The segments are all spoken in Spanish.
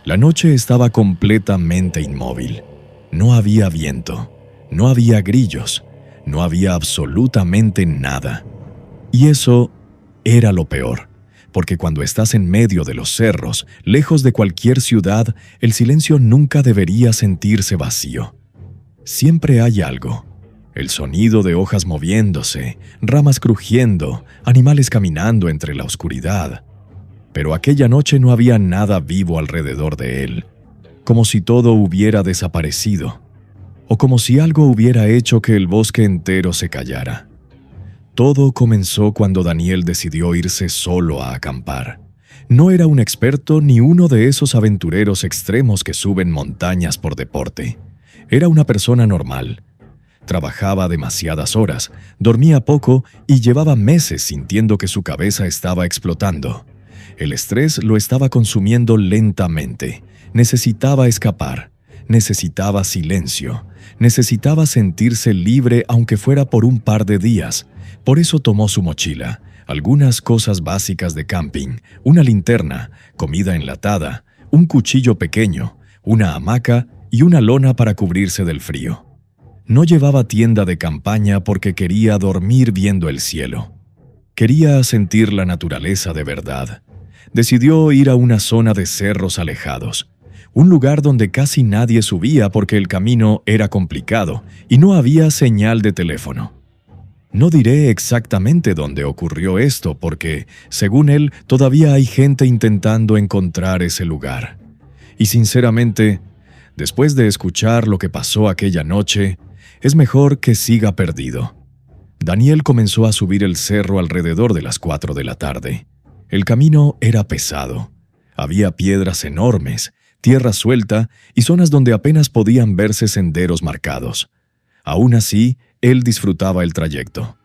La noche estaba completamente inmóvil. No había viento, no había grillos, no había absolutamente nada. Y eso era lo peor, porque cuando estás en medio de los cerros, lejos de cualquier ciudad, el silencio nunca debería sentirse vacío. Siempre hay algo. El sonido de hojas moviéndose, ramas crujiendo, animales caminando entre la oscuridad. Pero aquella noche no había nada vivo alrededor de él, como si todo hubiera desaparecido, o como si algo hubiera hecho que el bosque entero se callara. Todo comenzó cuando Daniel decidió irse solo a acampar. No era un experto ni uno de esos aventureros extremos que suben montañas por deporte. Era una persona normal. Trabajaba demasiadas horas, dormía poco y llevaba meses sintiendo que su cabeza estaba explotando. El estrés lo estaba consumiendo lentamente. Necesitaba escapar, necesitaba silencio, necesitaba sentirse libre aunque fuera por un par de días. Por eso tomó su mochila, algunas cosas básicas de camping, una linterna, comida enlatada, un cuchillo pequeño, una hamaca y una lona para cubrirse del frío. No llevaba tienda de campaña porque quería dormir viendo el cielo. Quería sentir la naturaleza de verdad. Decidió ir a una zona de cerros alejados, un lugar donde casi nadie subía porque el camino era complicado y no había señal de teléfono. No diré exactamente dónde ocurrió esto porque, según él, todavía hay gente intentando encontrar ese lugar. Y sinceramente, después de escuchar lo que pasó aquella noche, es mejor que siga perdido. Daniel comenzó a subir el cerro alrededor de las 4 de la tarde. El camino era pesado. Había piedras enormes, tierra suelta y zonas donde apenas podían verse senderos marcados. Aún así, él disfrutaba el trayecto.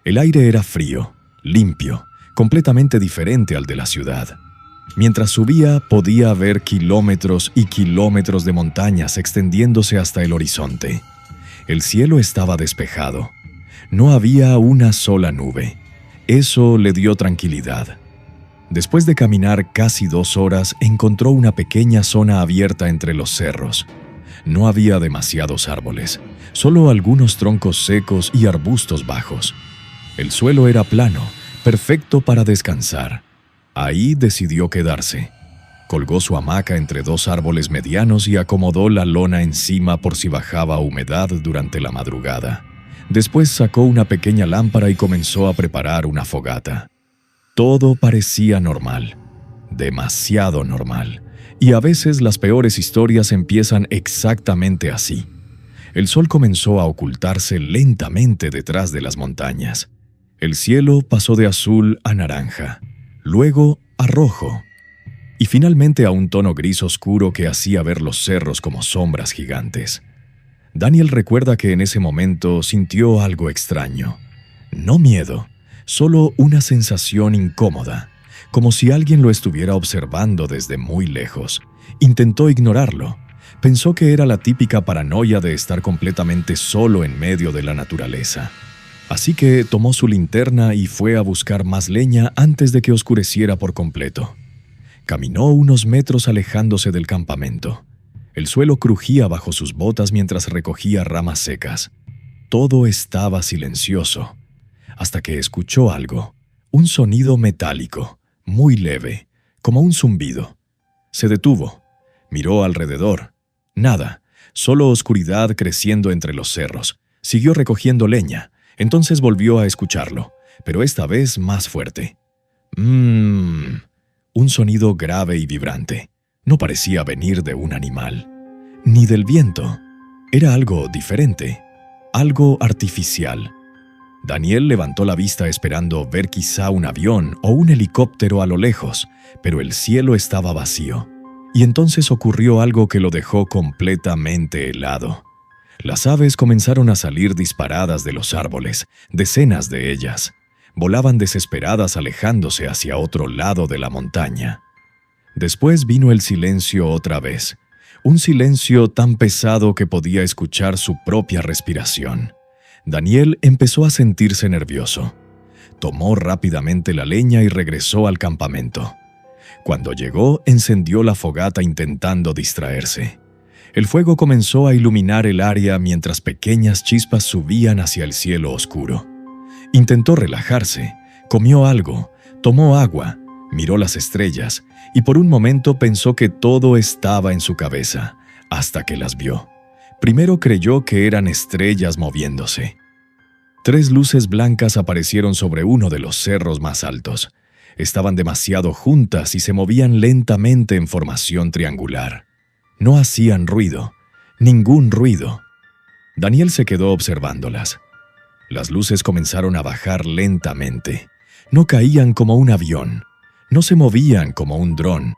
El aire era frío, limpio, completamente diferente al de la ciudad. Mientras subía, podía ver kilómetros y kilómetros de montañas extendiéndose hasta el horizonte. El cielo estaba despejado. No había una sola nube. Eso le dio tranquilidad. Después de caminar casi 2 horas, encontró una pequeña zona abierta entre los cerros. No había demasiados árboles, solo algunos troncos secos y arbustos bajos. El suelo era plano, perfecto para descansar. Ahí decidió quedarse. Colgó su hamaca entre 2 árboles medianos y acomodó la lona encima por si bajaba humedad durante la madrugada. Después sacó una pequeña lámpara y comenzó a preparar una fogata. Todo parecía normal, demasiado normal, y a veces las peores historias empiezan exactamente así. El sol comenzó a ocultarse lentamente detrás de las montañas. El cielo pasó de azul a naranja, luego a rojo, y finalmente a un tono gris oscuro que hacía ver los cerros como sombras gigantes. Daniel recuerda que en ese momento sintió algo extraño. No miedo, solo una sensación incómoda, como si alguien lo estuviera observando desde muy lejos. Intentó ignorarlo. Pensó que era la típica paranoia de estar completamente solo en medio de la naturaleza. Así que tomó su linterna y fue a buscar más leña antes de que oscureciera por completo. Caminó unos metros alejándose del campamento. El suelo crujía bajo sus botas mientras recogía ramas secas. Todo estaba silencioso, hasta que escuchó algo, un sonido metálico, muy leve, como un zumbido. Se detuvo, miró alrededor. Nada, solo oscuridad creciendo entre los cerros. Siguió recogiendo leña, entonces volvió a escucharlo, pero esta vez más fuerte. Un sonido grave y vibrante. No parecía venir de un animal, ni del viento. Era algo diferente, algo artificial. Daniel levantó la vista esperando ver quizá un avión o un helicóptero a lo lejos, pero el cielo estaba vacío. Y entonces ocurrió algo que lo dejó completamente helado. Las aves comenzaron a salir disparadas de los árboles, decenas de ellas. Volaban desesperadas alejándose hacia otro lado de la montaña. Después vino el silencio otra vez, un silencio tan pesado que podía escuchar su propia respiración. Daniel empezó a sentirse nervioso. Tomó rápidamente la leña y regresó al campamento. Cuando llegó, encendió la fogata intentando distraerse. El fuego comenzó a iluminar el área mientras pequeñas chispas subían hacia el cielo oscuro. Intentó relajarse, comió algo, tomó agua, miró las estrellas y por un momento pensó que todo estaba en su cabeza, hasta que las vio. Primero creyó que eran estrellas moviéndose. 3 luces blancas aparecieron sobre uno de los cerros más altos. Estaban demasiado juntas y se movían lentamente en formación triangular. No hacían ruido, ningún ruido. Daniel se quedó observándolas. Las luces comenzaron a bajar lentamente. No caían como un avión, no se movían como un dron.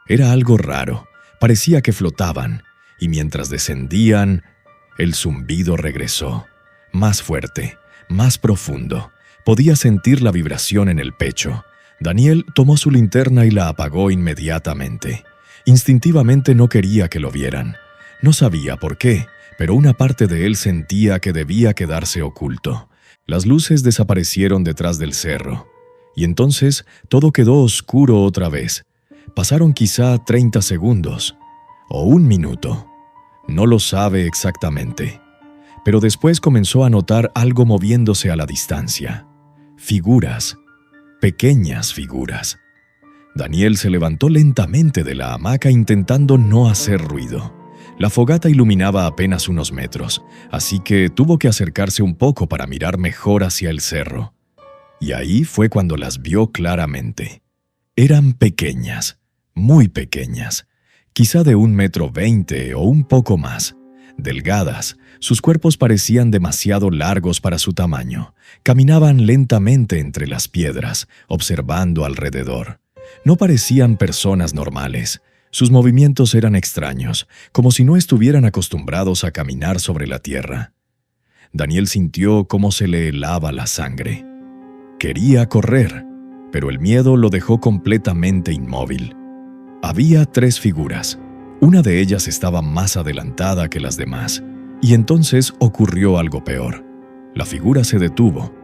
Era algo raro, parecía que flotaban, y mientras descendían, el zumbido regresó, más fuerte, más profundo. Podía sentir la vibración en el pecho. Daniel tomó su linterna y la apagó inmediatamente. Instintivamente no quería que lo vieran. No sabía por qué, pero una parte de él sentía que debía quedarse oculto. Las luces desaparecieron detrás del cerro, y entonces todo quedó oscuro otra vez. Pasaron quizá 30 segundos, o 1 minuto. No lo sabe exactamente. Pero después comenzó a notar algo moviéndose a la distancia. Figuras, pequeñas figuras. Daniel se levantó lentamente de la hamaca intentando no hacer ruido. La fogata iluminaba apenas unos metros, así que tuvo que acercarse un poco para mirar mejor hacia el cerro. Y ahí fue cuando las vio claramente. Eran pequeñas, muy pequeñas, quizá de 1,20 m o un poco más. Delgadas, sus cuerpos parecían demasiado largos para su tamaño. Caminaban lentamente entre las piedras, observando alrededor. No parecían personas normales. Sus movimientos eran extraños, como si no estuvieran acostumbrados a caminar sobre la tierra. Daniel sintió cómo se le helaba la sangre. Quería correr, pero el miedo lo dejó completamente inmóvil. Había 3 figuras. Una de ellas estaba más adelantada que las demás, y entonces ocurrió algo peor. La figura se detuvo,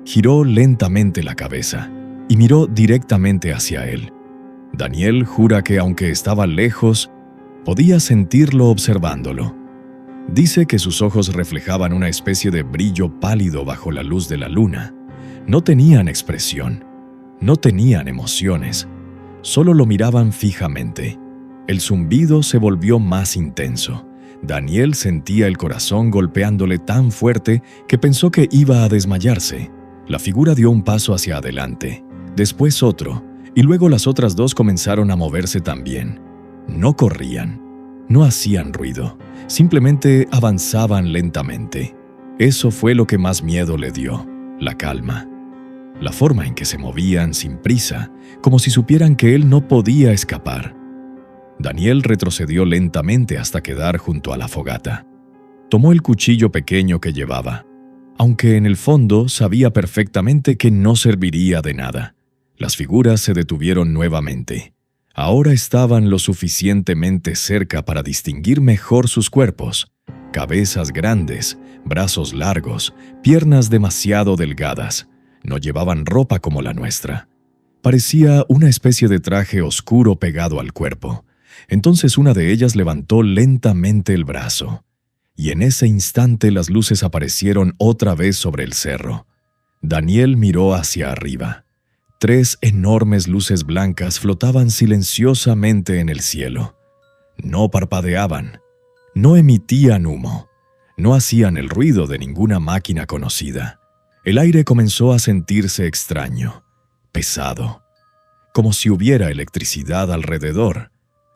giró lentamente la cabeza y miró directamente hacia él. Daniel jura que aunque estaba lejos, podía sentirlo observándolo. Dice que sus ojos reflejaban una especie de brillo pálido bajo la luz de la luna. No tenían expresión, no tenían emociones, solo lo miraban fijamente. El zumbido se volvió más intenso. Daniel sentía el corazón golpeándole tan fuerte que pensó que iba a desmayarse. La figura dio un paso hacia adelante, después otro, y luego las otras 2 comenzaron a moverse también. No corrían, no hacían ruido, simplemente avanzaban lentamente. Eso fue lo que más miedo le dio, la calma. La forma en que se movían sin prisa, como si supieran que él no podía escapar. Daniel retrocedió lentamente hasta quedar junto a la fogata. Tomó el cuchillo pequeño que llevaba, aunque en el fondo sabía perfectamente que no serviría de nada. Las figuras se detuvieron nuevamente. Ahora estaban lo suficientemente cerca para distinguir mejor sus cuerpos. Cabezas grandes, brazos largos, piernas demasiado delgadas. No llevaban ropa como la nuestra. Parecía una especie de traje oscuro pegado al cuerpo. Entonces una de ellas levantó lentamente el brazo, y en ese instante las luces aparecieron otra vez sobre el cerro. Daniel miró hacia arriba. 3 enormes luces blancas flotaban silenciosamente en el cielo. No parpadeaban, no emitían humo, no hacían el ruido de ninguna máquina conocida. El aire comenzó a sentirse extraño, pesado, como si hubiera electricidad alrededor.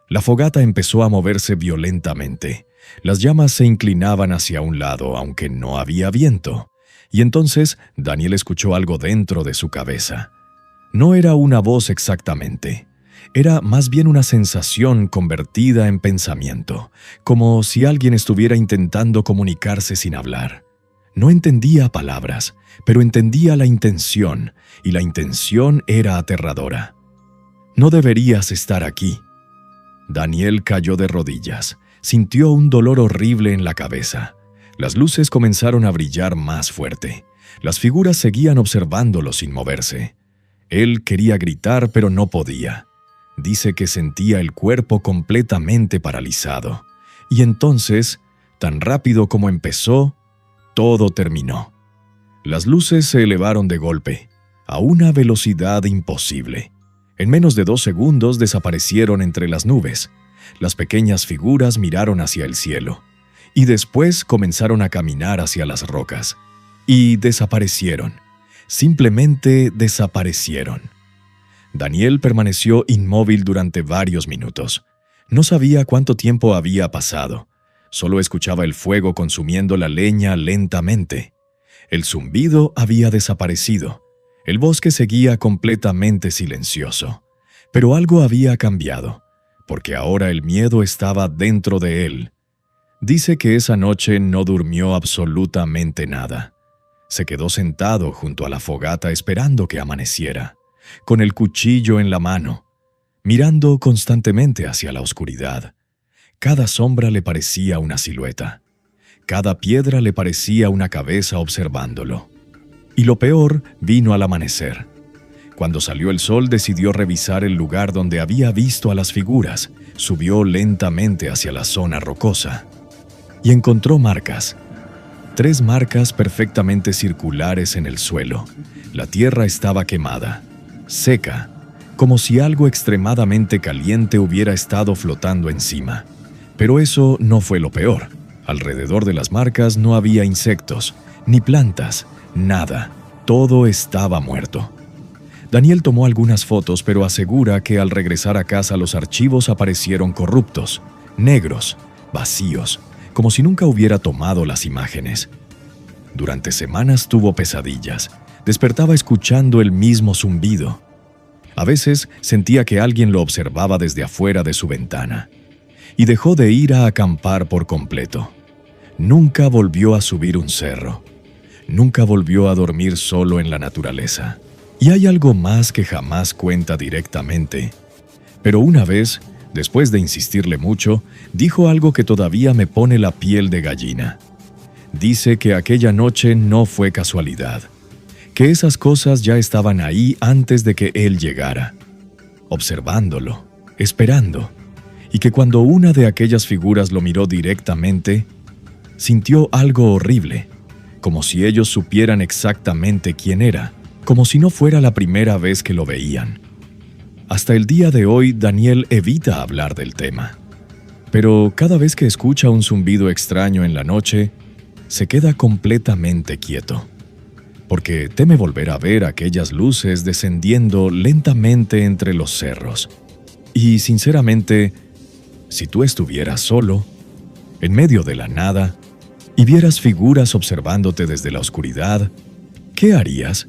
La fogata empezó a moverse violentamente. Las llamas se inclinaban hacia un lado, aunque no había viento. Y entonces Daniel escuchó algo dentro de su cabeza. No era una voz exactamente. Era más bien una sensación convertida en pensamiento, como si alguien estuviera intentando comunicarse sin hablar. No entendía palabras, pero entendía la intención, y la intención era aterradora. «No deberías estar aquí». Daniel cayó de rodillas. Sintió un dolor horrible en la cabeza. Las luces comenzaron a brillar más fuerte. Las figuras seguían observándolo sin moverse. Él quería gritar, pero no podía. Dice que sentía el cuerpo completamente paralizado. Y entonces, tan rápido como empezó, todo terminó. Las luces se elevaron de golpe, a una velocidad imposible. En menos de 2 segundos desaparecieron entre las nubes. Las pequeñas figuras miraron hacia el cielo, y después comenzaron a caminar hacia las rocas. Y desaparecieron. Simplemente desaparecieron. Daniel permaneció inmóvil durante varios minutos. No sabía cuánto tiempo había pasado. Solo escuchaba el fuego consumiendo la leña lentamente. El zumbido había desaparecido. El bosque seguía completamente silencioso. Pero algo había cambiado, porque ahora el miedo estaba dentro de él. Dice que esa noche no durmió absolutamente nada. Se quedó sentado junto a la fogata esperando que amaneciera, con el cuchillo en la mano, mirando constantemente hacia la oscuridad. Cada sombra le parecía una silueta. Cada piedra le parecía una cabeza observándolo. Y lo peor vino al amanecer. Cuando salió el sol, decidió revisar el lugar donde había visto a las figuras. Subió lentamente hacia la zona rocosa y encontró marcas. 3 marcas perfectamente circulares en el suelo. La tierra estaba quemada, seca, como si algo extremadamente caliente hubiera estado flotando encima. Pero eso no fue lo peor. Alrededor de las marcas no había insectos, ni plantas, nada. Todo estaba muerto. Daniel tomó algunas fotos, pero asegura que al regresar a casa los archivos aparecieron corruptos, negros, vacíos, como si nunca hubiera tomado las imágenes. Durante semanas tuvo pesadillas. Despertaba escuchando el mismo zumbido. A veces sentía que alguien lo observaba desde afuera de su ventana. Y dejó de ir a acampar por completo. Nunca volvió a subir un cerro. Nunca volvió a dormir solo en la naturaleza. Y hay algo más que jamás cuenta directamente. Pero una vez, después de insistirle mucho, dijo algo que todavía me pone la piel de gallina. Dice que aquella noche no fue casualidad, que esas cosas ya estaban ahí antes de que él llegara, observándolo, esperando, y que cuando una de aquellas figuras lo miró directamente, sintió algo horrible, como si ellos supieran exactamente quién era, como si no fuera la primera vez que lo veían. Hasta el día de hoy, Daniel evita hablar del tema. Pero cada vez que escucha un zumbido extraño en la noche, se queda completamente quieto, porque teme volver a ver aquellas luces descendiendo lentamente entre los cerros. Y sinceramente, si tú estuvieras solo, en medio de la nada, y vieras figuras observándote desde la oscuridad, ¿qué harías?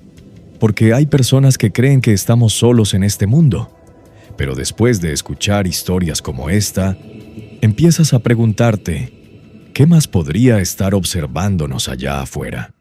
Porque hay personas que creen que estamos solos en este mundo, pero después de escuchar historias como esta, empiezas a preguntarte, ¿qué más podría estar observándonos allá afuera?